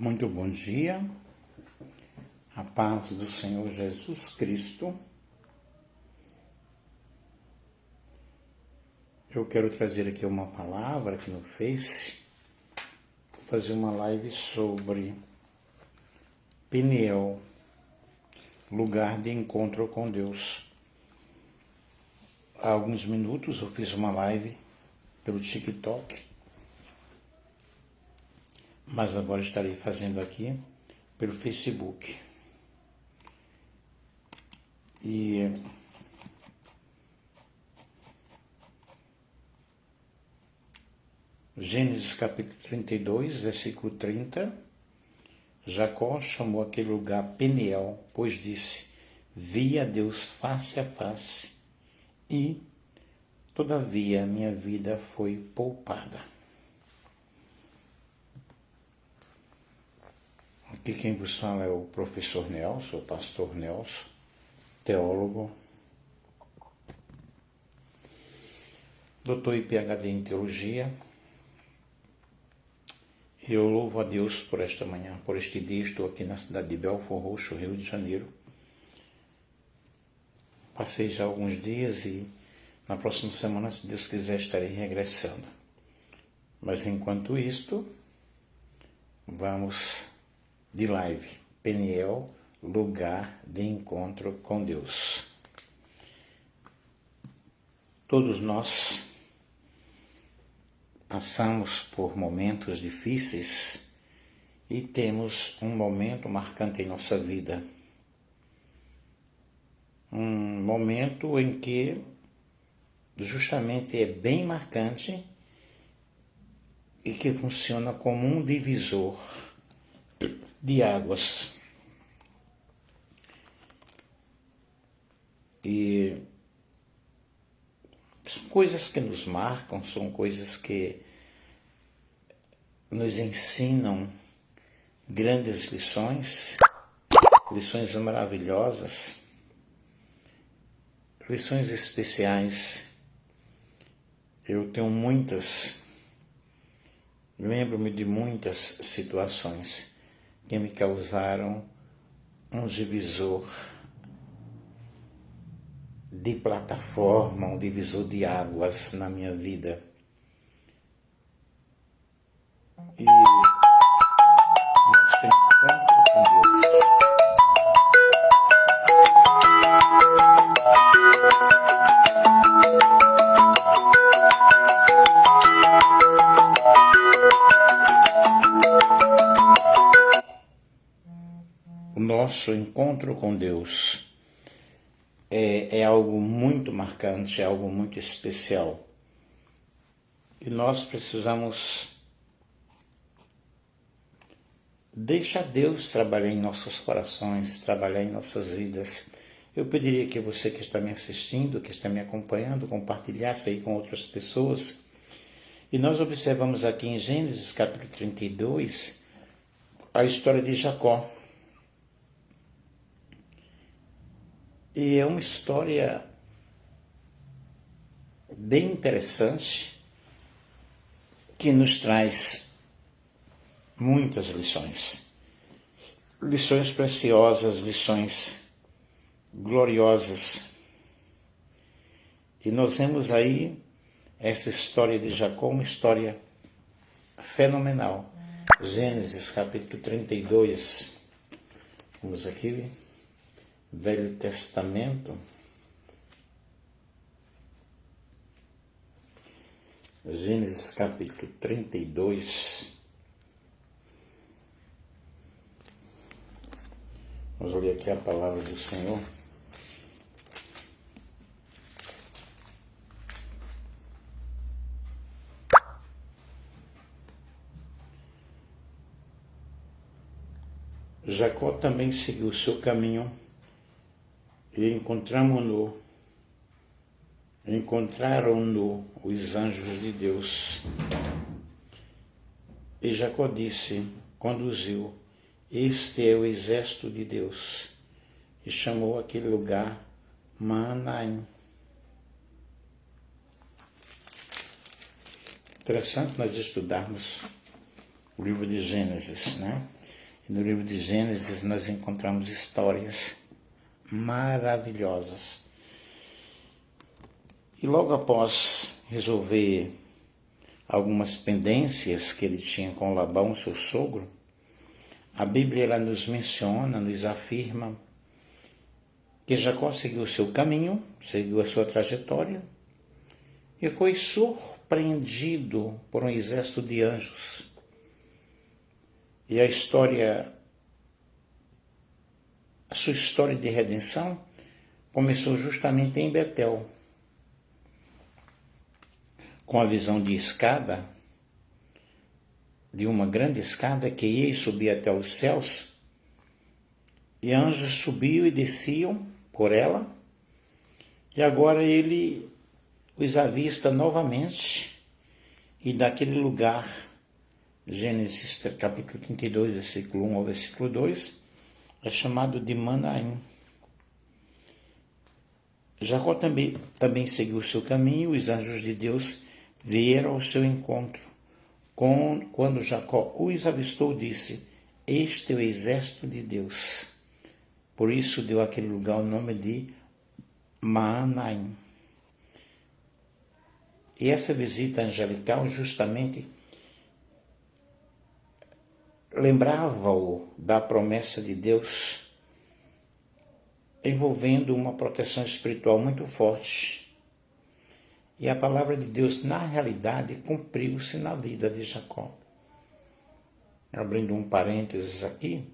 Muito bom dia, a paz do Senhor Jesus Cristo. Eu quero trazer aqui uma palavra aqui no Face, fazer uma live sobre Peniel, lugar de encontro com Deus. Há alguns minutos eu fiz uma live pelo TikTok, mas agora estarei fazendo aqui pelo Facebook. E Gênesis capítulo 32, versículo 30, Jacó chamou aquele lugar Peniel, pois disse: vi a Deus face a face, e todavia minha vida foi poupada. Aqui quem vos fala é o professor Nelson, o pastor Nelson, teólogo, doutor e PhD em teologia. Eu louvo a Deus por esta manhã, por este dia. Estou aqui na cidade de Belford Roxo, Rio de Janeiro. Passei já alguns dias e na próxima semana, se Deus quiser, estarei regressando. Mas enquanto isto, vamos de live. Peniel, lugar de encontro com Deus. Todos nós passamos por momentos difíceis e temos um momento marcante em nossa vida. Um momento em que justamente é bem marcante e que funciona como um divisor de águas. E são coisas que nos marcam, são coisas que nos ensinam grandes lições, lições maravilhosas, lições especiais. Eu tenho lembro-me de muitas situações que me causaram um divisor de plataforma, um divisor de águas na minha vida. E nosso encontro com Deus. O nosso encontro com Deus é algo muito marcante, é algo muito especial. E nós precisamos deixar Deus trabalhar em nossos corações, trabalhar em nossas vidas. Eu pediria que você que está me assistindo, que está me acompanhando, compartilhasse aí com outras pessoas. E nós observamos aqui em Gênesis capítulo 32, a história de Jacó. E é uma história bem interessante que nos traz muitas lições. Lições preciosas, lições gloriosas. E nós vemos aí essa história de Jacó, uma história fenomenal. Gênesis capítulo 32. Vamos aqui. Velho Testamento, Gênesis capítulo 32. Vamos ler aqui a palavra do Senhor. Jacó também seguiu o seu caminho e encontraram-no os anjos de Deus. E Jacó conduziu: este é o exército de Deus. E chamou aquele lugar Maanaim. Interessante nós estudarmos o livro de Gênesis, né? No livro de Gênesis nós encontramos histórias maravilhosas. E logo após resolver algumas pendências que ele tinha com Labão, seu sogro, a Bíblia ela nos menciona, nos afirma que Jacó seguiu o seu caminho, seguiu a sua trajetória e foi surpreendido por um exército de anjos. E a sua história de redenção começou justamente em Betel, com a visão de escada, de uma grande escada que ia e subia até os céus, e anjos subiam e desciam por ela, e agora ele os avista novamente, e daquele lugar, Gênesis capítulo 32, versículo 1 ao versículo 2, é chamado de Manaim. Jacó também seguiu o seu caminho, os anjos de Deus vieram ao seu encontro. Quando Jacó os avistou, disse: este é o exército de Deus. Por isso deu àquele lugar o nome de Maanaim. E essa visita angelical justamente lembrava-o da promessa de Deus envolvendo uma proteção espiritual muito forte. E a palavra de Deus, na realidade, cumpriu-se na vida de Jacó. Abrindo um parênteses aqui,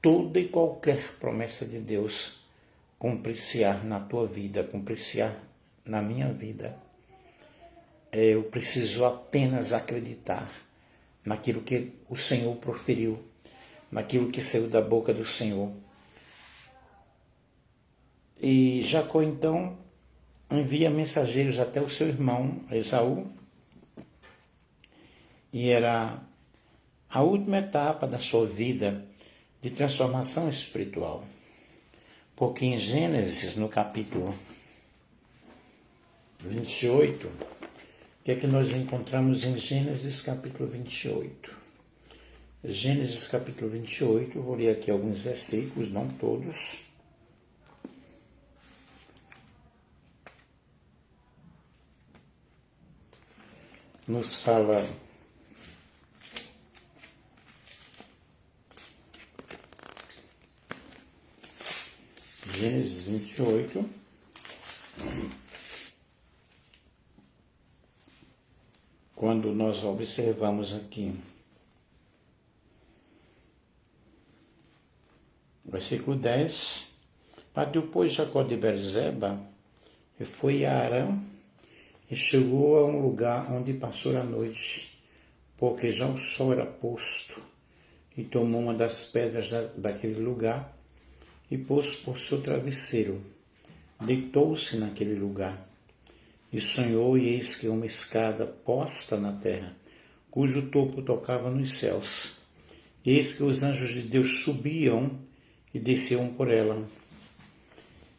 toda e qualquer promessa de Deus cumprir-se-á na tua vida, cumprir-se-á na minha vida. Eu preciso apenas acreditar naquilo que o Senhor proferiu, naquilo que saiu da boca do Senhor. E Jacó, então, envia mensageiros até o seu irmão Esaú, e era a última etapa da sua vida de transformação espiritual. Porque em Gênesis, no capítulo 28, o que é que nós encontramos em Gênesis capítulo 28? Gênesis capítulo 28, vou ler aqui alguns versículos, não todos. Nos fala Gênesis 28, quando nós observamos aqui, versículo 10, partiu, pois, Jacó de Beerseba e foi a Harã e chegou a um lugar onde passou a noite, porque já o sol era posto, e tomou uma das pedras daquele lugar e pôs por seu travesseiro. Deitou-se naquele lugar e sonhou, e eis que uma escada posta na terra, cujo topo tocava nos céus. Eis que os anjos de Deus subiam e desciam por ela.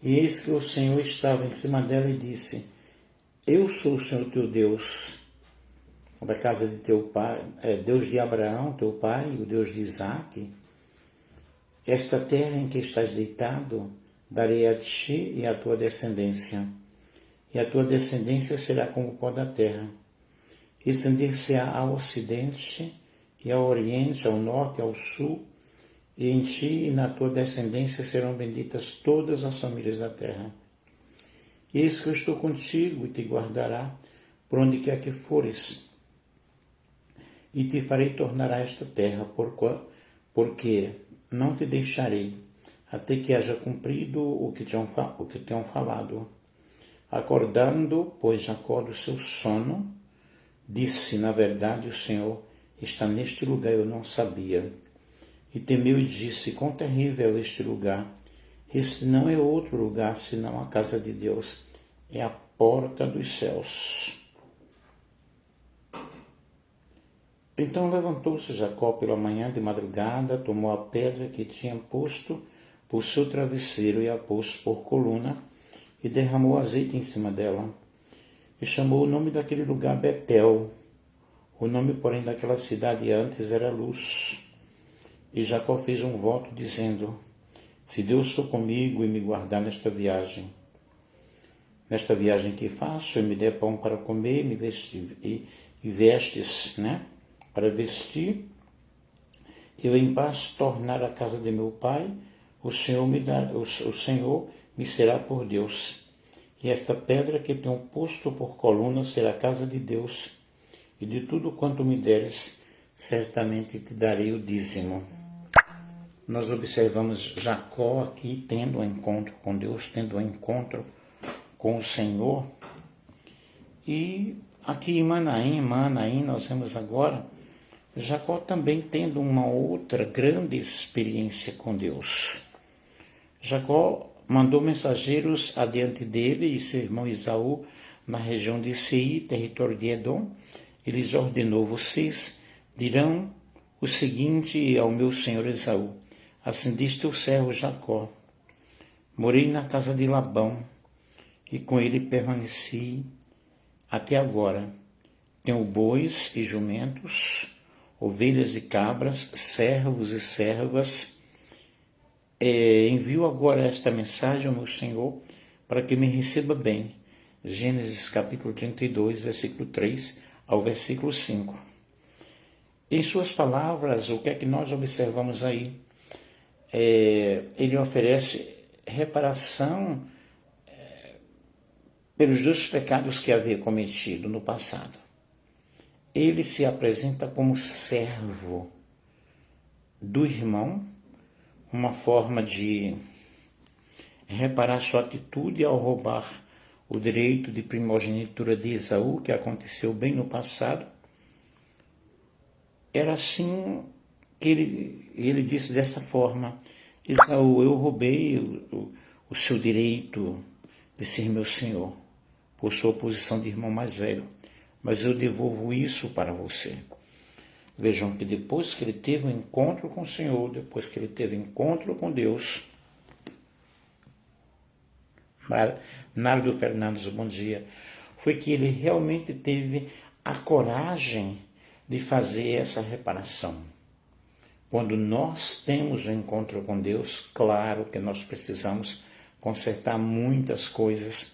E eis que o Senhor estava em cima dela e disse: eu sou o Senhor teu Deus, da casa de teu pai, Deus de Abraão, teu pai, o Deus de Isaque. Esta terra em que estás deitado, darei a ti e à tua descendência, e a tua descendência será como o pó da terra. Estender-se-á ao ocidente e ao oriente, ao norte e ao sul, e em ti e na tua descendência serão benditas todas as famílias da terra. Eis que eu estou contigo e te guardará por onde quer que fores, e te farei tornar a esta terra, porque não te deixarei, até que haja cumprido o que tenham falado. Acordando, pois, Jacó do seu sono, disse: na verdade, o Senhor está neste lugar, eu não sabia. E temeu e disse: quão terrível é este lugar! Este não é outro lugar senão a casa de Deus, é a porta dos céus. Então levantou-se Jacó pela manhã de madrugada, tomou a pedra que tinha posto por seu travesseiro e a pôs por coluna, e derramou azeite em cima dela. E chamou o nome daquele lugar Betel. O nome, porém, daquela cidade antes era Luz. E Jacó fez um voto dizendo: se Deus for comigo e me guardar nesta viagem que faço, e me der pão para comer, me vestir, e vestes, né, para vestir, eu em paz tornar a casa de meu pai, o Senhor me será por Deus. E esta pedra que tenho posto por coluna será a casa de Deus, e de tudo quanto me deres, certamente te darei o dízimo. Nós observamos Jacó aqui tendo um encontro com Deus, tendo um encontro com o Senhor. E aqui em Manaim, nós vemos agora Jacó também tendo uma outra grande experiência com Deus. Jacó mandou mensageiros adiante dele e seu irmão Esaú na região de Seir, território de Edom. Ele lhes ordenou: vocês dirão o seguinte ao meu senhor Esaú: assim diz teu servo Jacó, morei na casa de Labão e com ele permaneci até agora. Tenho bois e jumentos, ovelhas e cabras, servos e servas. Envio agora esta mensagem ao meu Senhor para que me receba bem. Gênesis capítulo 32, versículo 3 ao versículo 5. Em suas palavras, o que é que nós observamos aí? Ele oferece reparação pelos 2 pecados que havia cometido no passado. Ele se apresenta como servo do irmão, uma forma de reparar sua atitude ao roubar o direito de primogenitura de Esaú, que aconteceu bem no passado. Era assim que ele disse dessa forma: Esaú, eu roubei o seu direito de ser meu senhor, por sua posição de irmão mais velho, mas eu devolvo isso para você. Vejam que depois que ele teve um encontro com o Senhor, depois que ele teve um encontro com Deus, Nárdo Fernandes, bom dia, foi que ele realmente teve a coragem de fazer essa reparação. Quando nós temos um encontro com Deus, claro que nós precisamos consertar muitas coisas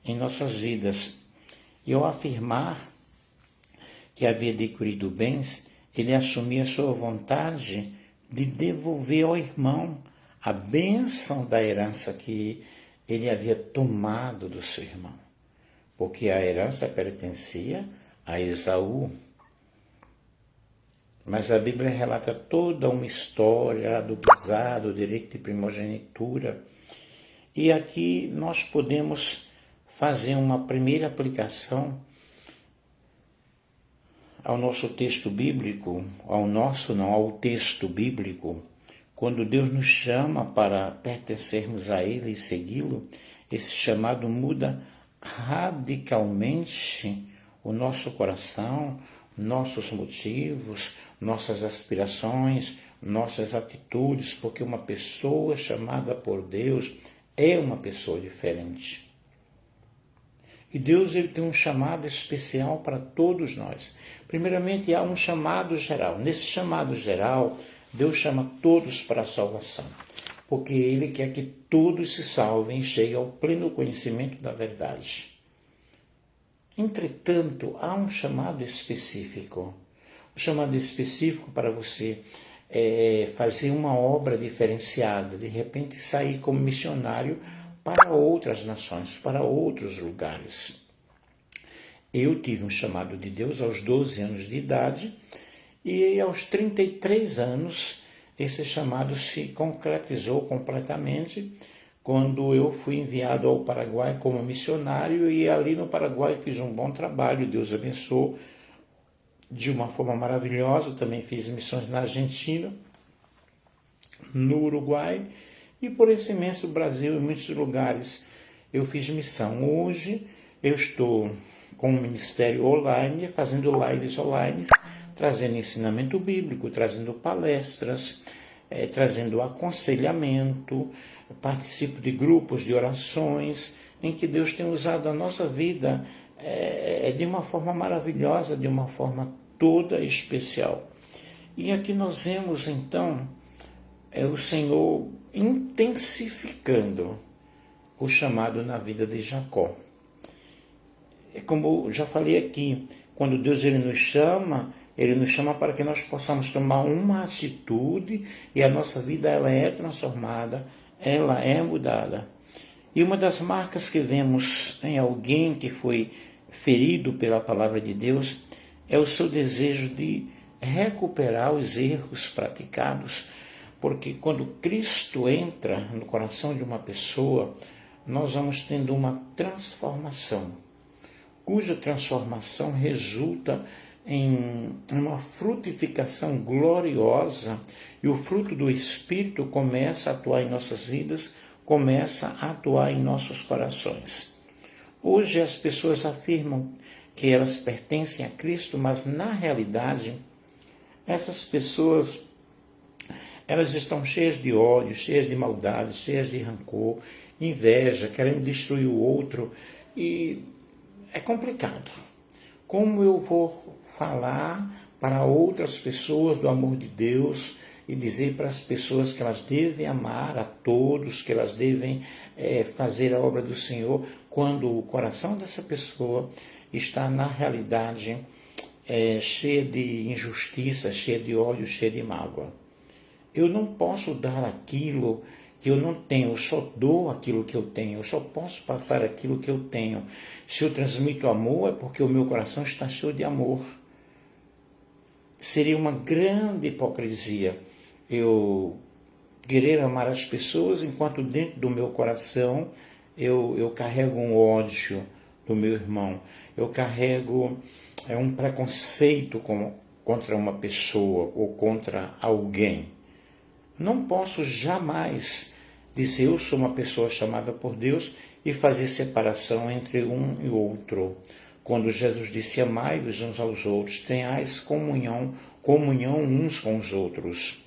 em nossas vidas. E ao afirmar que havia adquirido bens, ele assumia a sua vontade de devolver ao irmão a bênção da herança que ele havia tomado do seu irmão. Porque a herança pertencia a Esaú. Mas a Bíblia relata toda uma história do pesado, do direito de primogenitura. E aqui nós podemos fazer uma primeira aplicação ao nosso texto bíblico, ao texto bíblico. Quando Deus nos chama para pertencermos a Ele e segui-lo, esse chamado muda radicalmente o nosso coração, nossos motivos, nossas aspirações, nossas atitudes, porque uma pessoa chamada por Deus é uma pessoa diferente. E Deus ele tem um chamado especial para todos nós. Primeiramente, há um chamado geral. Nesse chamado geral, Deus chama todos para a salvação, porque Ele quer que todos se salvem e cheguem ao pleno conhecimento da verdade. Entretanto, há um chamado específico. O chamado específico para você fazer uma obra diferenciada, de repente sair como missionário para outras nações, para outros lugares. Eu tive um chamado de Deus aos 12 anos de idade e aos 33 anos esse chamado se concretizou completamente quando eu fui enviado ao Paraguai como missionário e ali no Paraguai fiz um bom trabalho, Deus abençoou de uma forma maravilhosa. Também fiz missões na Argentina, no Uruguai e por esse imenso Brasil, em muitos lugares eu fiz missão. Hoje eu estou com um ministério online, fazendo lives online, trazendo ensinamento bíblico, trazendo palestras, trazendo aconselhamento, participo de grupos de orações, em que Deus tem usado a nossa vida de uma forma maravilhosa, de uma forma toda especial. E aqui nós vemos então é o Senhor intensificando o chamado na vida de Jacó. É como já falei aqui, quando Deus ele nos chama para que nós possamos tomar uma atitude e a nossa vida ela é transformada, ela é mudada. E uma das marcas que vemos em alguém que foi ferido pela palavra de Deus é o seu desejo de recuperar os erros praticados, porque quando Cristo entra no coração de uma pessoa, nós vamos tendo uma transformação, cuja transformação resulta em uma frutificação gloriosa, e o fruto do Espírito começa a atuar em nossas vidas, começa a atuar em nossos corações. Hoje as pessoas afirmam que elas pertencem a Cristo, mas na realidade essas pessoas elas estão cheias de ódio, cheias de maldade, cheias de rancor, inveja, querendo destruir o outro, e é complicado. Como eu vou falar para outras pessoas do amor de Deus e dizer para as pessoas que elas devem amar a todos, que elas devem fazer a obra do Senhor, quando o coração dessa pessoa está na realidade cheia de injustiça, cheia de ódio, cheia de mágoa? Eu não posso dar aquilo que eu não tenho, eu só dou aquilo que eu tenho, eu só posso passar aquilo que eu tenho. Se eu transmito amor, é porque o meu coração está cheio de amor. Seria uma grande hipocrisia eu querer amar as pessoas enquanto dentro do meu coração eu carrego um ódio do meu irmão, eu carrego um preconceito contra uma pessoa ou contra alguém. Não posso jamais dizer eu sou uma pessoa chamada por Deus e fazer separação entre um e outro. Quando Jesus disse amai-vos uns aos outros, tenhais comunhão uns com os outros.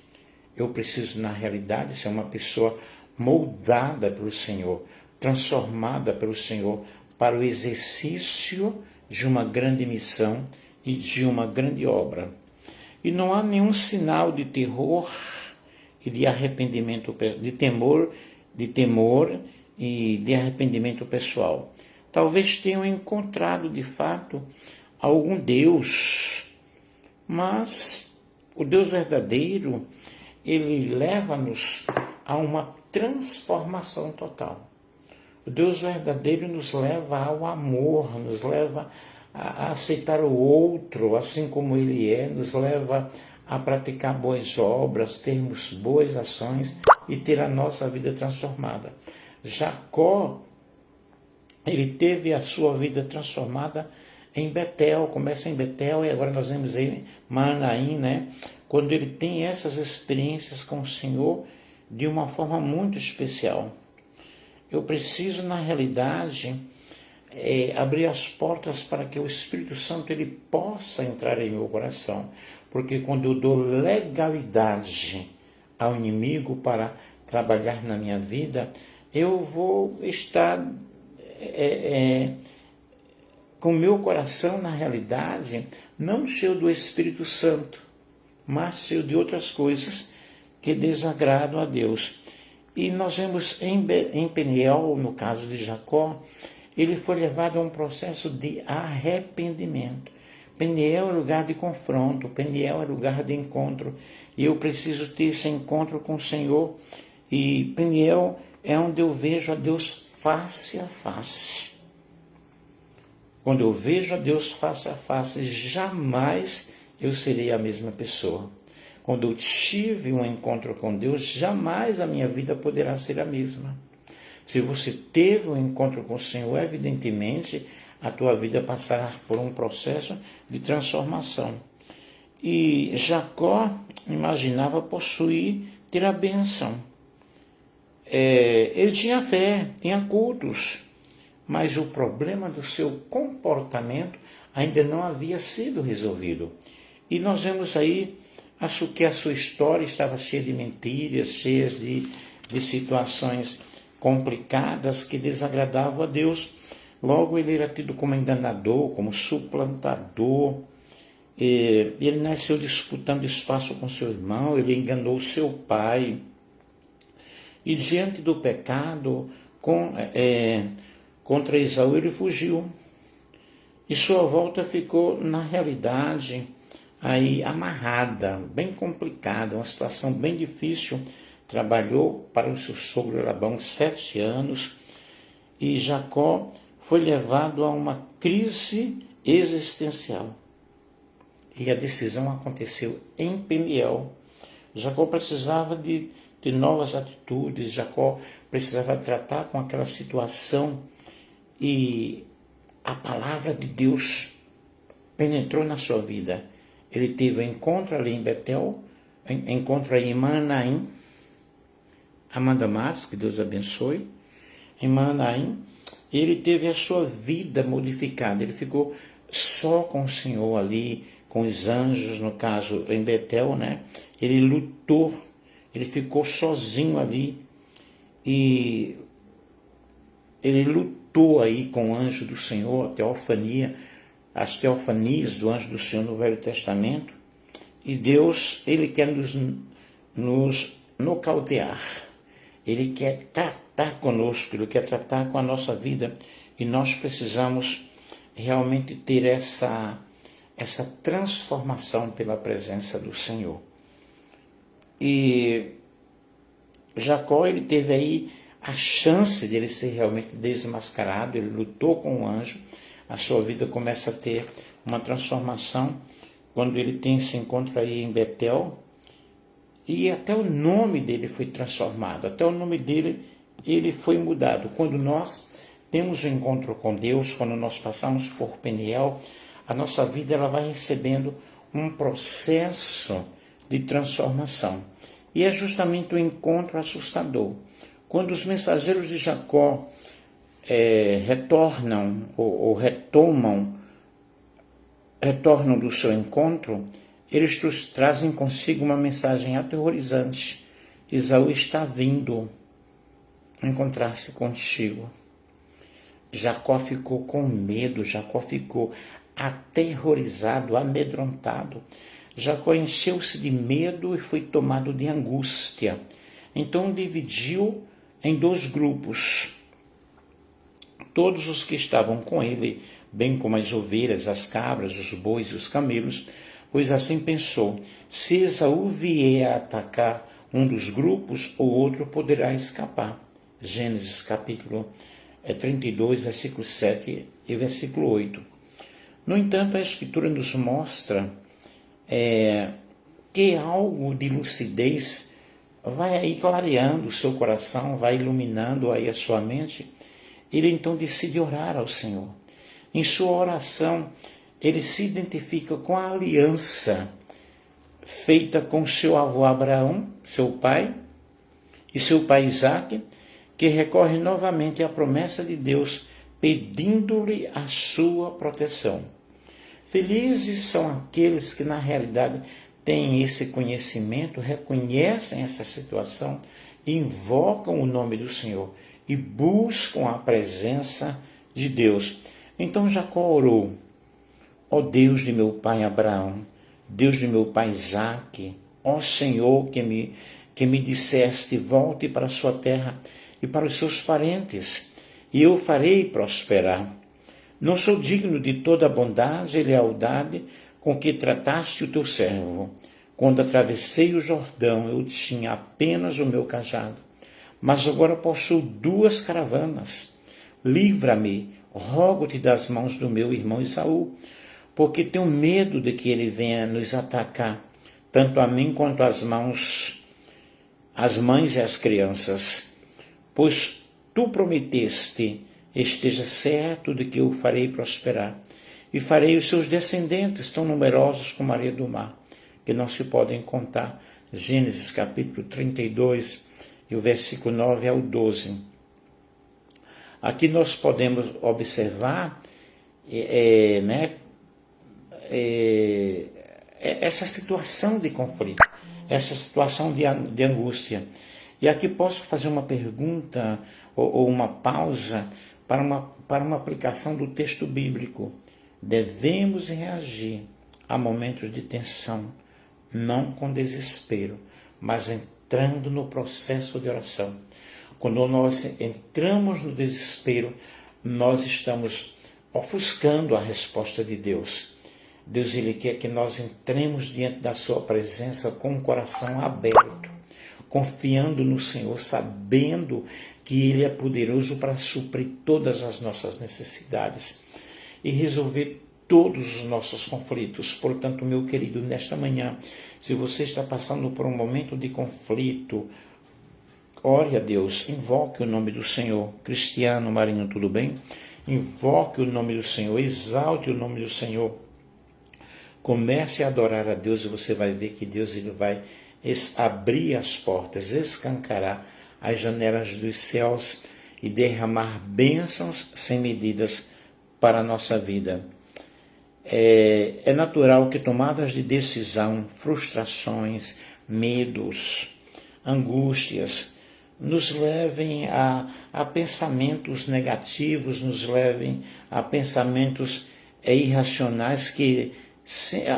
Eu preciso, na realidade, ser uma pessoa moldada pelo Senhor, transformada pelo Senhor para o exercício de uma grande missão e de uma grande obra. E não há nenhum sinal de terror e de arrependimento, de temor e de arrependimento pessoal. Talvez tenham encontrado de fato algum Deus, mas o Deus verdadeiro, ele leva-nos a uma transformação total. O Deus verdadeiro nos leva ao amor, nos leva a aceitar o outro assim como ele é, nos leva a praticar boas obras, termos boas ações e ter a nossa vida transformada. Jacó, ele teve a sua vida transformada em Betel, começa em Betel e agora nós vemos em Manaim, né? Quando ele tem essas experiências com o Senhor de uma forma muito especial. Eu preciso, na realidade, abrir as portas para que o Espírito Santo ele possa entrar em meu coração. Porque quando eu dou legalidade ao inimigo para trabalhar na minha vida, eu vou estar com o meu coração, na realidade, não cheio do Espírito Santo, mas cheio de outras coisas que desagradam a Deus. E nós vemos em Peniel, no caso de Jacó, ele foi levado a um processo de arrependimento. Peniel é lugar de confronto, Peniel é lugar de encontro. E eu preciso ter esse encontro com o Senhor. E Peniel é onde eu vejo a Deus face a face. Quando eu vejo a Deus face a face, jamais eu serei a mesma pessoa. Quando eu tive um encontro com Deus, jamais a minha vida poderá ser a mesma. Se você teve um encontro com o Senhor, evidentemente a tua vida passará por um processo de transformação. E Jacó imaginava ter a bênção. Ele tinha fé, tinha cultos, mas o problema do seu comportamento ainda não havia sido resolvido. E nós vemos aí que a sua história estava cheia de mentiras, cheia de situações complicadas que desagradavam a Deus. Logo ele era tido como enganador, como suplantador. Ele nasceu disputando espaço com seu irmão, ele enganou seu pai. e diante do pecado contra Esaú, ele fugiu. E sua volta ficou, na realidade, aí amarrada, bem complicada, uma situação bem difícil. Trabalhou para o seu sogro Labão 7 anos e Jacó foi levado a uma crise existencial. E a decisão aconteceu em Peniel. Jacó precisava de novas atitudes, Jacó precisava tratar com aquela situação e a palavra de Deus penetrou na sua vida. Ele teve um encontro ali em Betel, encontro aí em Manaim, Amanda Mas, que Deus abençoe, em Manaim, ele teve a sua vida modificada, ele ficou só com o Senhor ali, com os anjos, no caso em Betel, né? Ele lutou, ele ficou sozinho ali e ele lutou aí com o anjo do Senhor, a teofania, as teofanias do anjo do Senhor no Velho Testamento. E Deus, ele quer nos nocautear, ele quer tratar conosco, ele quer tratar com a nossa vida e nós precisamos realmente ter essa transformação pela presença do Senhor. E Jacó, ele teve aí a chance de ele ser realmente desmascarado, ele lutou com o anjo, a sua vida começa a ter uma transformação quando ele tem esse encontro aí em Betel, e até o nome dele foi transformado, até o nome dele ele foi mudado. Quando nós temos um encontro com Deus, quando nós passamos por Peniel, a nossa vida ela vai recebendo um processo de transformação. E é justamente o encontro assustador. Quando os mensageiros de Jacó retornam do seu encontro, eles trazem consigo uma mensagem aterrorizante. Esaú está vindo encontrar-se contigo. Jacó ficou com medo, Jacó ficou aterrorizado, amedrontado. Jacó encheu-se de medo e foi tomado de angústia. Então dividiu em 2 grupos. Todos os que estavam com ele, bem como as ovelhas, as cabras, os bois e os camelos, pois assim pensou: se Esaú vier a atacar um dos grupos, o outro poderá escapar. Gênesis capítulo 32, versículo 7 e versículo 8. No entanto, a Escritura nos mostra que algo de lucidez vai aí clareando o seu coração, vai iluminando aí a sua mente. Ele então decide orar ao Senhor. Em sua oração, ele se identifica com a aliança feita com seu avô Abraão, seu pai, e seu pai Isaque, que recorre novamente à promessa de Deus, pedindo-lhe a sua proteção. Felizes são aqueles que, na realidade, têm esse conhecimento, reconhecem essa situação, invocam o nome do Senhor e buscam a presença de Deus. Então Jacó orou: ó Deus de meu pai Abraão, Deus de meu pai Isaque, ó Senhor que me disseste: volte para a sua terra e para os seus parentes, e eu farei prosperar. Não sou digno de toda a bondade e lealdade com que trataste o teu servo. Quando atravessei o Jordão, eu tinha apenas o meu cajado, mas agora possuo 2 caravanas. Livra-me, rogo-te, das mãos do meu irmão Esaú, porque tenho medo de que ele venha nos atacar, tanto a mim quanto as mães e as crianças. Pois tu prometeste: esteja certo de que eu farei prosperar, e farei os seus descendentes tão numerosos como a areia do mar, que não se podem contar. Gênesis capítulo 32, e o versículo 9 ao 12. Aqui nós podemos observar essa situação de conflito, essa situação de angústia. E aqui posso fazer uma pergunta ou uma pausa para uma aplicação do texto bíblico. Devemos reagir a momentos de tensão, não com desespero, mas em entrando no processo de oração. Quando nós entramos no desespero, nós estamos ofuscando a resposta de Deus. Deus, Ele quer que nós entremos diante da sua presença com o coração aberto, confiando no Senhor, sabendo que Ele é poderoso para suprir todas as nossas necessidades e resolver todos os nossos conflitos. Portanto, meu querido, nesta manhã, se você está passando por um momento de conflito, ore a Deus, invoque o nome do Senhor. Cristiano Marinho, tudo bem? Invoque o nome do Senhor, exalte o nome do Senhor. Comece a adorar a Deus e você vai ver que Deus ele vai abrir as portas, escancarar as janelas dos céus e derramar bênçãos sem medidas para a nossa vida. É natural que tomadas de decisão, frustrações, medos, angústias, nos levem a pensamentos negativos, nos levem a pensamentos irracionais que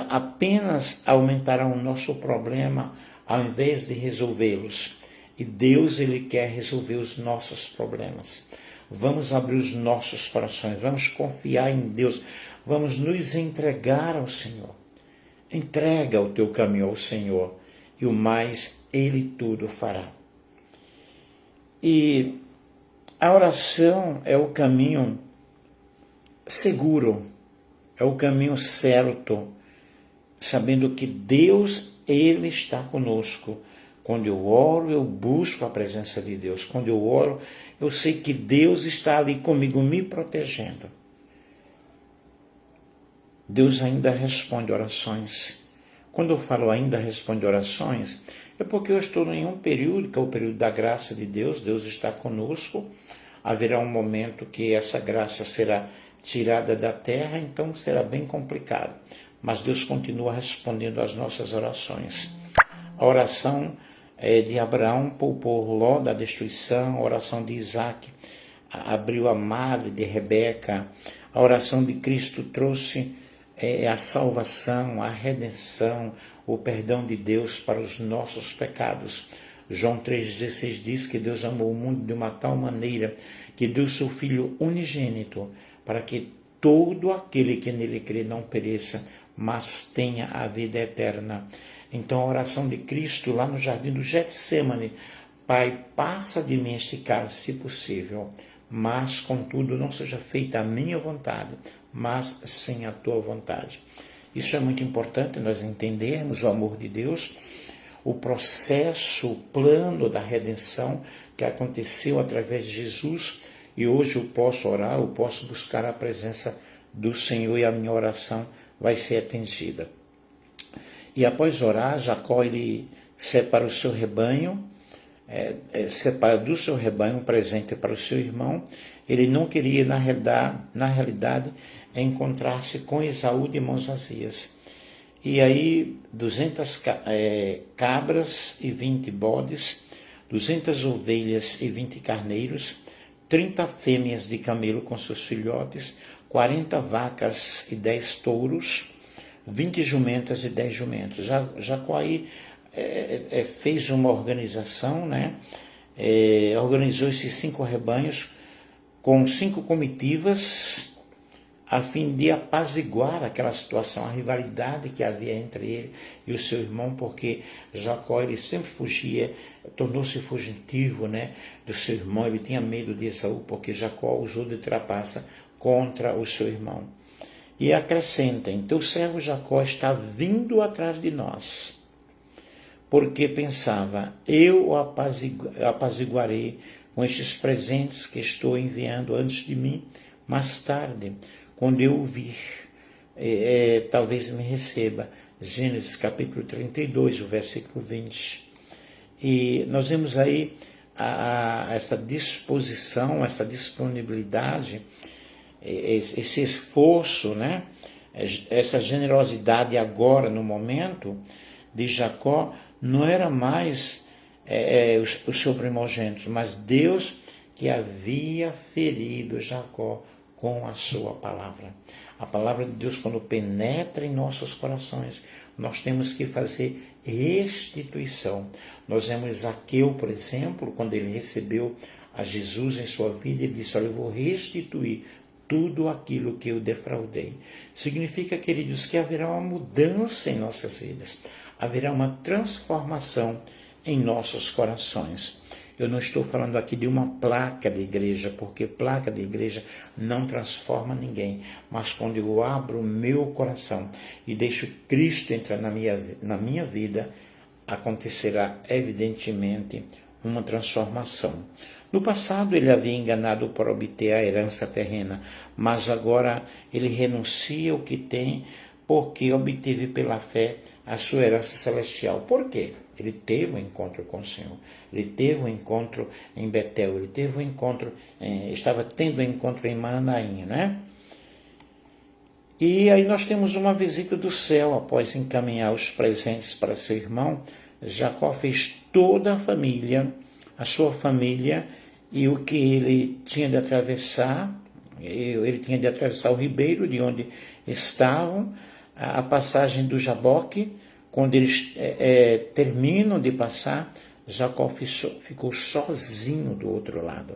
apenas aumentarão o nosso problema ao invés de resolvê-los. E Deus, Ele quer resolver os nossos problemas. Vamos abrir os nossos corações, vamos confiar em Deus, vamos nos entregar ao Senhor. Entrega o teu caminho ao Senhor e o mais Ele tudo fará. E a oração é o caminho seguro, é o caminho certo, sabendo que Deus, Ele está conosco. Quando eu oro, eu busco a presença de Deus. Quando eu oro, eu sei que Deus está ali comigo, me protegendo. Deus ainda responde orações. Quando eu falo ainda responde orações, é porque eu estou em um período, que é o período da graça de Deus. Deus está conosco. Haverá um momento que essa graça será tirada da terra, então será bem complicado. Mas Deus continua respondendo às nossas orações. A oração de Abraão poupou Ló da destruição, a oração de Isaac abriu a madre de Rebeca, a oração de Cristo trouxe a salvação, a redenção, o perdão de Deus para os nossos pecados. João 3,16 diz que Deus amou o mundo de uma tal maneira que deu seu Filho unigênito para que todo aquele que nele crê não pereça, mas tenha a vida eterna. Então a oração de Cristo lá no jardim do Getsêmani: Pai, passa de mim este cálice, se possível, mas contudo não seja feita a minha vontade, mas sim a tua vontade. Isso é muito importante nós entendermos o amor de Deus, o processo, o plano da redenção que aconteceu através de Jesus, e hoje eu posso orar, eu posso buscar a presença do Senhor e a minha oração vai ser atendida. E após orar, Jacó ele separa o seu rebanho, separa do seu rebanho um presente para o seu irmão. Ele não queria, na realidade, encontrar-se com Esaú de mãos vazias. E aí, 200 cabras e 20 bodes, 200 ovelhas e 20 carneiros, 30 fêmeas de camelo com seus filhotes, 40 vacas e 10 touros, 20 jumentas e 10 jumentos. Jacó aí fez uma organização, né? Organizou esses 5 rebanhos com 5 comitivas, a fim de apaziguar aquela situação, a rivalidade que havia entre ele e o seu irmão, porque Jacó ele sempre fugia, tornou-se fugitivo, né, do seu irmão. Ele tinha medo de Esaú, porque Jacó usou de trapaça contra o seu irmão. E acrescenta: então o servo Jacó está vindo atrás de nós, porque pensava: eu o apaziguarei com estes presentes que estou enviando antes de mim, mais tarde, quando eu o vir, talvez me receba. Gênesis capítulo 32, o versículo 20. E nós vemos aí essa disposição, essa disponibilidade, esse esforço, né? Essa generosidade agora, no momento de Jacó, não era mais o seu primogênito, mas Deus que havia ferido Jacó com a sua palavra. A palavra de Deus, quando penetra em nossos corações, nós temos que fazer restituição. Nós vemos Zaqueu, por exemplo, quando ele recebeu a Jesus em sua vida, ele disse: olha, eu vou restituir tudo aquilo que eu defraudei. Significa, queridos, que haverá uma mudança em nossas vidas, haverá uma transformação em nossos corações. Eu não estou falando aqui de uma placa de igreja, porque placa de igreja não transforma ninguém. Mas quando eu abro o meu coração e deixo Cristo entrar na minha vida, acontecerá evidentemente uma transformação. No passado ele havia enganado para obter a herança terrena, mas agora ele renuncia ao que tem, porque obteve pela fé a sua herança celestial. Por quê? Ele teve um encontro com o Senhor, ele teve um encontro em Betel, ele teve um encontro, estava tendo um encontro em Manaim, né? E aí nós temos uma visita do céu. Após encaminhar os presentes para seu irmão, Jacó fez toda a sua família, e o que ele tinha de atravessar, o ribeiro de onde estavam, a passagem do Jaboque. Quando eles terminam de passar, Jacó ficou sozinho do outro lado.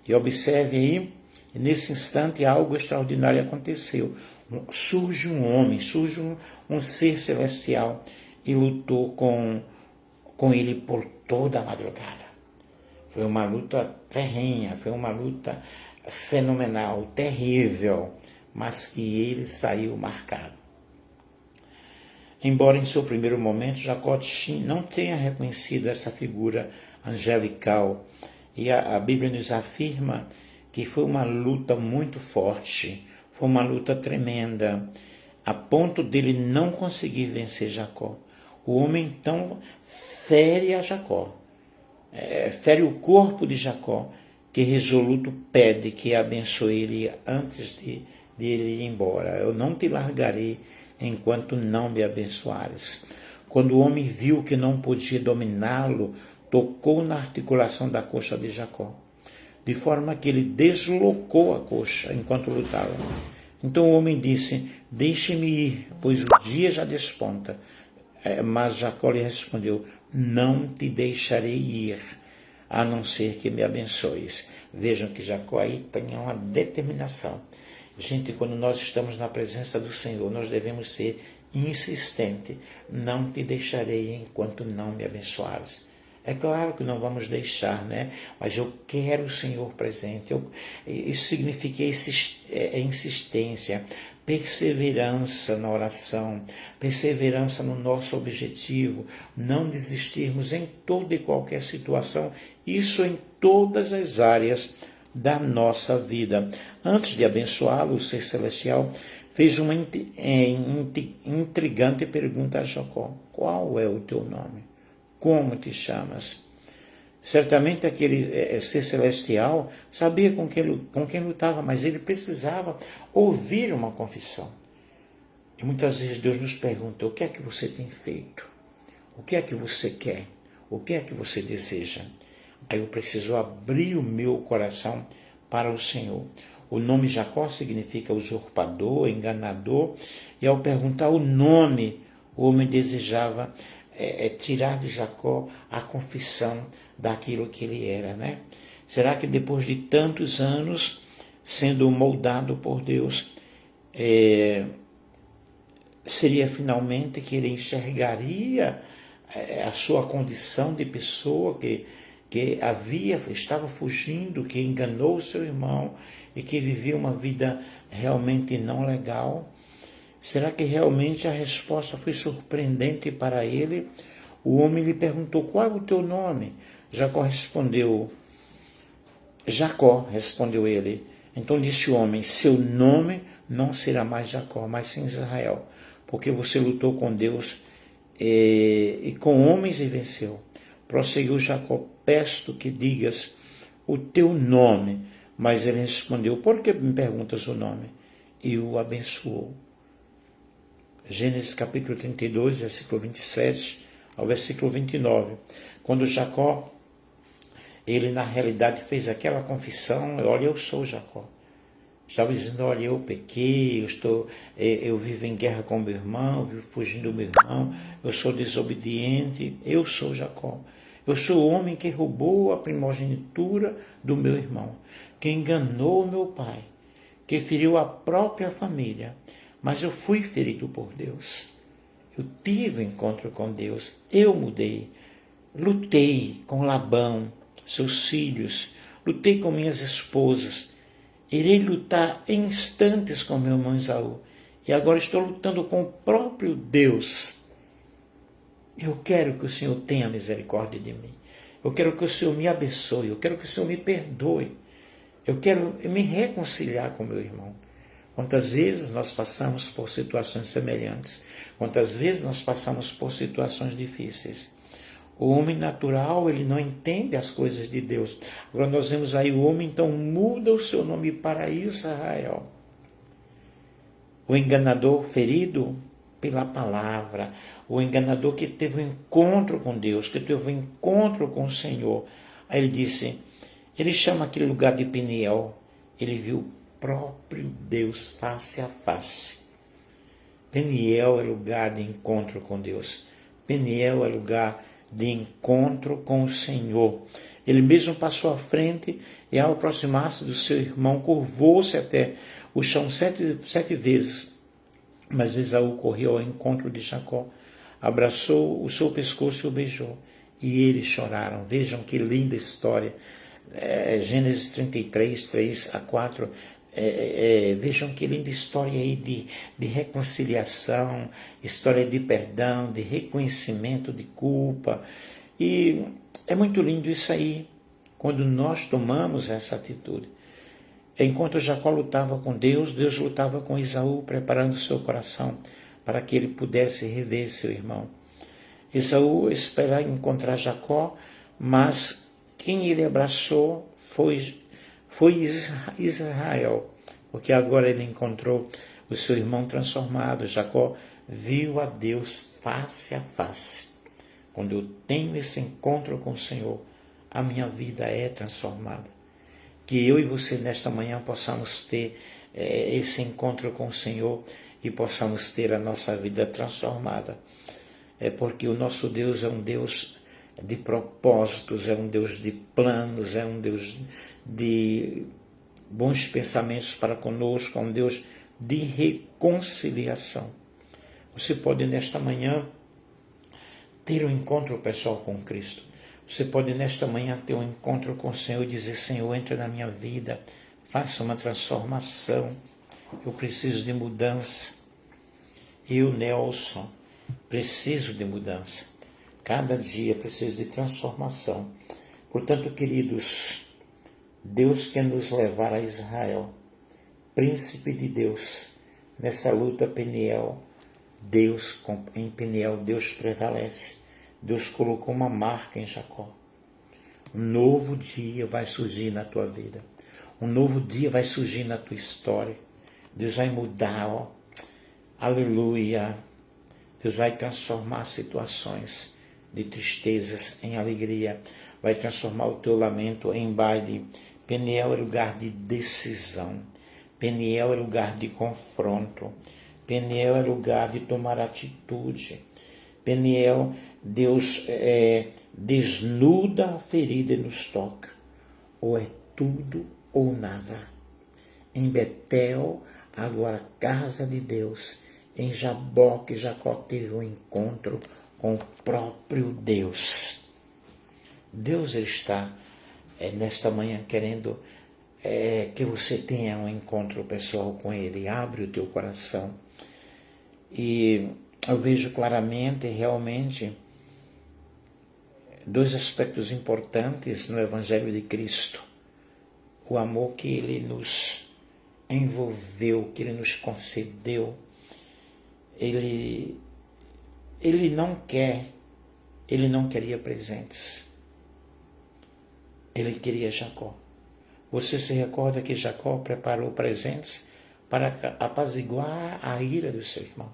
E observe aí, nesse instante algo extraordinário aconteceu. Surge um homem, surge um ser celestial e lutou com ele por toda a madrugada. Foi uma luta ferrenha, foi uma luta fenomenal, terrível, mas que ele saiu marcado. Embora em seu primeiro momento Jacó não tenha reconhecido essa figura angelical, e a Bíblia nos afirma que foi uma luta muito forte, foi uma luta tremenda, a ponto dele não conseguir vencer Jacó. O homem então fere a Jacó, fere o corpo de Jacó, que resoluto pede que abençoe ele antes de ele ir embora. Eu não te largarei enquanto não me abençoares. Quando o homem viu que não podia dominá-lo, tocou na articulação da coxa de Jacó, de forma que ele deslocou a coxa enquanto lutava. Então o homem disse: deixe-me ir, pois o dia já desponta. Mas Jacó lhe respondeu: não te deixarei ir, a não ser que me abençoes. Vejam que Jacó aí tem uma determinação. Gente, quando nós estamos na presença do Senhor, nós devemos ser insistentes. Não te deixarei enquanto não me abençoares. É claro que não vamos deixar, né? Mas eu quero o Senhor presente. Isso significa insistência, perseverança na oração, perseverança no nosso objetivo, não desistirmos em toda e qualquer situação, isso em todas as áreas da nossa vida. Antes de abençoá-lo, o ser celestial fez uma intrigante pergunta a Jacó: qual é o teu nome? Como te chamas? Certamente aquele ser celestial sabia com quem lutava, mas ele precisava ouvir uma confissão. E muitas vezes Deus nos pergunta: o que é que você tem feito? O que é que você quer? O que é que você deseja? Aí eu preciso abrir o meu coração para o Senhor. O nome Jacó significa usurpador, enganador, e ao perguntar o nome, o homem desejava tirar de Jacó a confissão daquilo que ele era, né? Será que depois de tantos anos sendo moldado por Deus, seria finalmente que ele enxergaria a sua condição de pessoa que estava fugindo, que enganou seu irmão e que vivia uma vida realmente não legal? Será que realmente a resposta foi surpreendente para ele? O homem lhe perguntou: qual é o teu nome? Jacó respondeu ele. Então disse o homem: seu nome não será mais Jacó, mas sim Israel, porque você lutou com Deus e com homens e venceu. Prosseguiu Jacó: peço que digas o teu nome. Mas ele respondeu: por que me perguntas o nome? E o abençoou. Gênesis capítulo 32, versículo 27 ao versículo 29. Quando Jacó, ele na realidade fez aquela confissão: olha, eu sou Jacó. Estava dizendo, olha, eu pequei, eu vivo em guerra com meu irmão, vivo fugindo do meu irmão, eu sou desobediente, eu sou Jacó. Eu sou o homem que roubou a primogenitura do meu irmão, que enganou meu pai, que feriu a própria família. Mas eu fui ferido por Deus. Eu tive um encontro com Deus, eu mudei. Lutei com Labão, seus filhos, lutei com minhas esposas. Irei lutar em instantes com meu irmão Esaú. E agora estou lutando com o próprio Deus. Eu quero que o Senhor tenha misericórdia de mim. Eu quero que o Senhor me abençoe. Eu quero que o Senhor me perdoe. Eu quero me reconciliar com meu irmão. Quantas vezes nós passamos por situações semelhantes? Quantas vezes nós passamos por situações difíceis? O homem natural, ele não entende as coisas de Deus. Agora nós vemos aí o homem, então, muda o seu nome para Israel. O enganador ferido pela palavra. O enganador que teve um encontro com Deus, que teve um encontro com o Senhor. Aí ele disse, ele chama aquele lugar de Peniel. Ele viu o próprio Deus face a face. Peniel é lugar de encontro com Deus. Peniel é lugar de encontro com o Senhor. Ele mesmo passou à frente e, ao aproximar-se do seu irmão, curvou-se até o chão sete vezes. Mas Esaú correu ao encontro de Jacó, abraçou o seu pescoço e o beijou. E eles choraram. Vejam que linda história. Gênesis 33, 3 a 4. Vejam que linda história aí de reconciliação, história de perdão, de reconhecimento de culpa. E é muito lindo isso aí, quando nós tomamos essa atitude. Enquanto Jacó lutava com Deus, Deus lutava com Esaú, preparando seu coração para que ele pudesse rever seu irmão. Esaú esperava encontrar Jacó, mas quem ele abraçou foi Israel, porque agora ele encontrou o seu irmão transformado. Jacó viu a Deus face a face. Quando eu tenho esse encontro com o Senhor, a minha vida é transformada. Que eu e você nesta manhã possamos ter esse encontro com o Senhor e possamos ter a nossa vida transformada. Porque o nosso Deus é um Deus de propósitos, é um Deus de planos, é um Deus de bons pensamentos para conosco, é um Deus de reconciliação. Você pode nesta manhã ter um encontro pessoal com Cristo. Você pode nesta manhã ter um encontro com o Senhor e dizer, Senhor, entra na minha vida, faça uma transformação. Eu preciso de mudança. Eu, Nelson, preciso de mudança. Cada dia preciso de transformação. Portanto, queridos, Deus quer nos levar a Israel, príncipe de Deus. Nessa luta Peniel, em Peniel, Deus prevalece. Deus colocou uma marca em Jacó. Um novo dia vai surgir na tua vida. Um novo dia vai surgir na tua história. Deus vai mudar, ó. Aleluia. Deus vai transformar situações de tristezas em alegria. Vai transformar o teu lamento em baile. Peniel é lugar de decisão. Peniel é lugar de confronto. Peniel é lugar de tomar atitude. Peniel, Deus desnuda a ferida e nos toca. Ou é tudo ou nada. Em Betel, agora casa de Deus. Em Jaboque, Jacó teve um encontro com o próprio Deus. Deus está nesta manhã querendo que você tenha um encontro pessoal com Ele. Abre o teu coração. E eu vejo claramente, realmente, dois aspectos importantes no Evangelho de Cristo. O amor que Ele nos envolveu, que Ele nos concedeu. Ele não queria presentes. Ele queria Jacó. Você se recorda que Jacó preparou presentes para apaziguar a ira do seu irmão.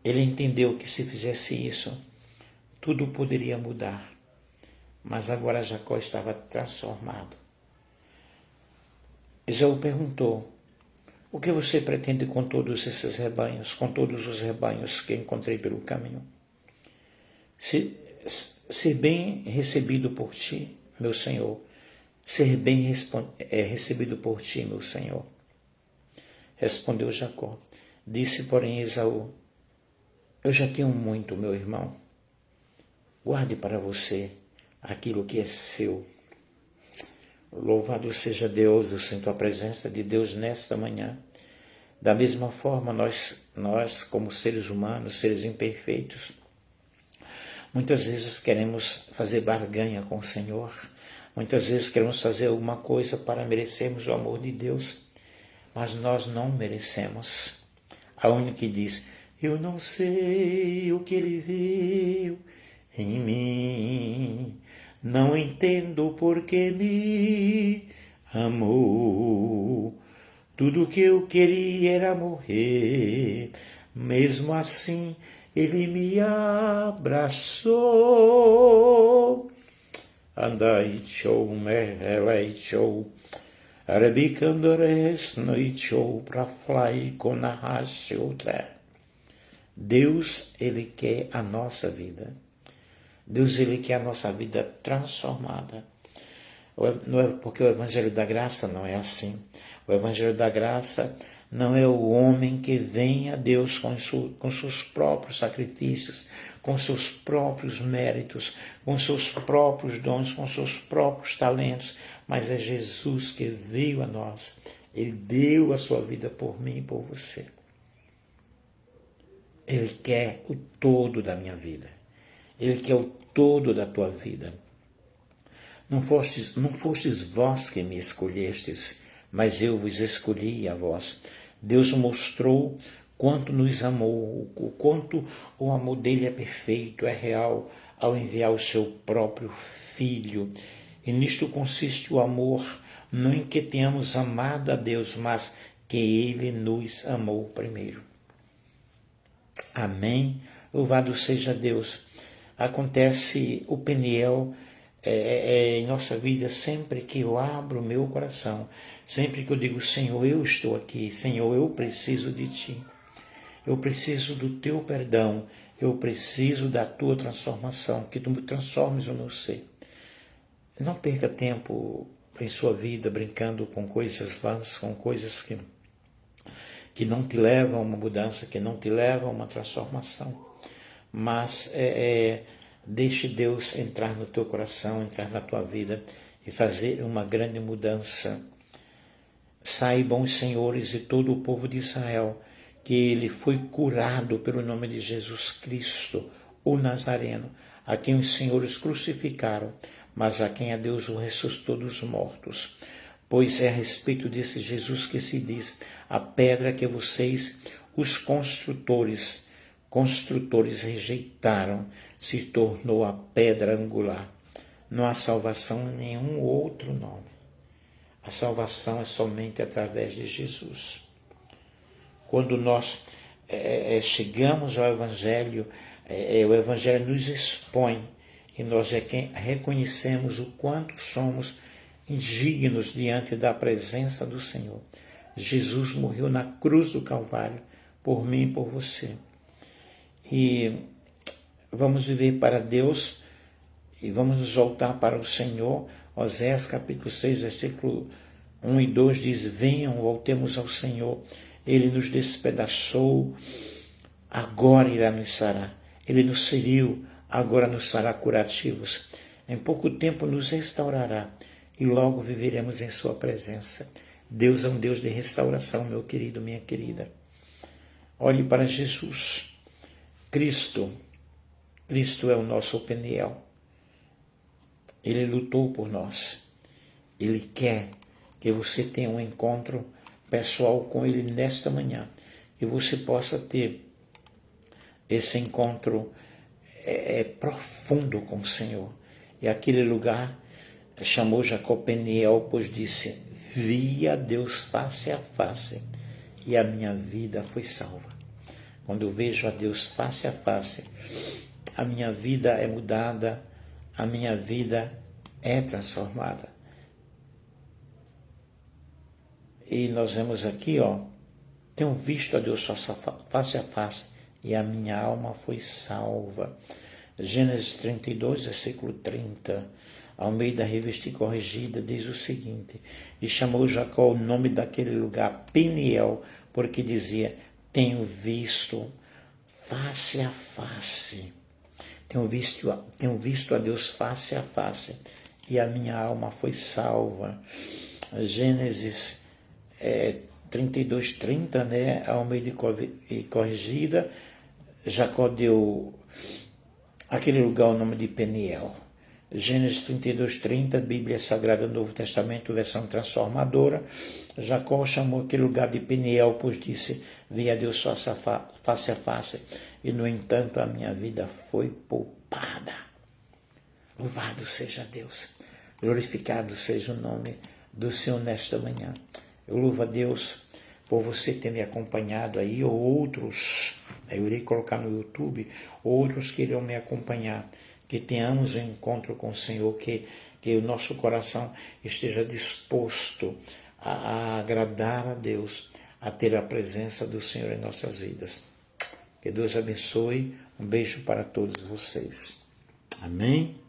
Ele entendeu que se fizesse isso, tudo poderia mudar. Mas agora Jacó estava transformado. Esaú perguntou: o que você pretende com todos esses rebanhos, com todos os rebanhos que encontrei pelo caminho? Ser bem recebido por ti, meu Senhor. Ser bem recebido por ti, meu Senhor. Respondeu Jacó. Disse, porém, Esaú: eu já tenho muito, meu irmão. Guarde para você aquilo que é seu. Louvado seja Deus, eu sinto a presença de Deus nesta manhã. Da mesma forma, nós como seres humanos, seres imperfeitos, muitas vezes queremos fazer barganha com o Senhor. Muitas vezes queremos fazer alguma coisa para merecermos o amor de Deus. Mas nós não merecemos. A única que diz: eu não sei o que ele viu em mim, não entendo por que me amou. Tudo que eu queria era morrer, mesmo assim ele me abraçou. Andai show, merelei show, arabicandores noite show, pra fly com a racha outra. Deus, Ele quer a nossa vida. Deus, Ele quer a nossa vida transformada. Porque o Evangelho da Graça não é assim. O Evangelho da Graça não é o homem que vem a Deus com seus próprios sacrifícios, com seus próprios méritos, com seus próprios dons, com seus próprios talentos, mas é Jesus que veio a nós. Ele deu a sua vida por mim e por você. Ele quer o todo da minha vida. Ele quer o todo da tua vida. Não fostes vós que me escolhestes, mas eu vos escolhi a vós. Deus mostrou quanto nos amou, o quanto o amor dele é perfeito, é real, ao enviar o seu próprio Filho. E nisto consiste o amor, não em que tenhamos amado a Deus, mas que ele nos amou primeiro. Amém? Louvado seja Deus. Acontece o Peniel em nossa vida sempre que eu abro o meu coração, sempre que eu digo: Senhor, eu estou aqui, Senhor, eu preciso de Ti, eu preciso do Teu perdão, eu preciso da Tua transformação, que Tu me transformes o meu ser. Não perca tempo em sua vida brincando com coisas vãs, com coisas que não te levam a uma mudança, que não te levam a uma transformação. Mas deixe Deus entrar no teu coração, entrar na tua vida e fazer uma grande mudança. Saibam os senhores e todo o povo de Israel que ele foi curado pelo nome de Jesus Cristo, o Nazareno, a quem os senhores crucificaram, mas a quem a Deus o ressuscitou dos mortos. Pois é a respeito desse Jesus que se diz: a pedra que vocês, os construtores rejeitaram, se tornou a pedra angular. Não há salvação em nenhum outro nome. A salvação é somente através de Jesus. Quando nós chegamos ao Evangelho, o Evangelho nos expõe e nós reconhecemos o quanto somos indignos diante da presença do Senhor. Jesus morreu na cruz do Calvário por mim e por você. E vamos viver para Deus e vamos nos voltar para o Senhor. Oséias capítulo 6, versículo 1 e 2 diz: venham, voltemos ao Senhor. Ele nos despedaçou, agora irá nos sarar. Ele nos feriu, agora nos fará curativos. Em pouco tempo nos restaurará e logo viveremos em sua presença. Deus é um Deus de restauração, meu querido, minha querida. Olhe para Jesus. Cristo é o nosso Peniel. Ele lutou por nós. Ele quer que você tenha um encontro pessoal com Ele nesta manhã. Que você possa ter esse encontro profundo com o Senhor. E aquele lugar chamou Jacó Peniel, pois disse: vi a Deus face a face e a minha vida foi salva. Quando eu vejo a Deus face a face, a minha vida é mudada, a minha vida é transformada. E nós vemos aqui, tenho visto a Deus face a face e a minha alma foi salva. Gênesis 32, versículo 30, ao meio da Revista e Corrigida, diz o seguinte: e chamou Jacó o nome daquele lugar Peniel, porque dizia, tenho visto face a face. Tenho visto a Deus face a face e a minha alma foi salva. Gênesis 32, 30, né? Ao meio de corrigida, Jacó deu aquele lugar o nome de Peniel. Gênesis 32, 30, Bíblia Sagrada Novo Testamento, versão transformadora. Jacó chamou aquele lugar de Peniel, pois disse, vi a Deus face a face, e no entanto a minha vida foi poupada. Louvado seja Deus, glorificado seja o nome do Senhor nesta manhã. Eu louvo a Deus por você ter me acompanhado aí, ou outros, eu irei colocar no YouTube, outros que irão me acompanhar, que tenhamos um encontro com o Senhor, que o nosso coração esteja disposto a agradar a Deus, a ter a presença do Senhor em nossas vidas. Que Deus abençoe, um beijo para todos vocês. Amém?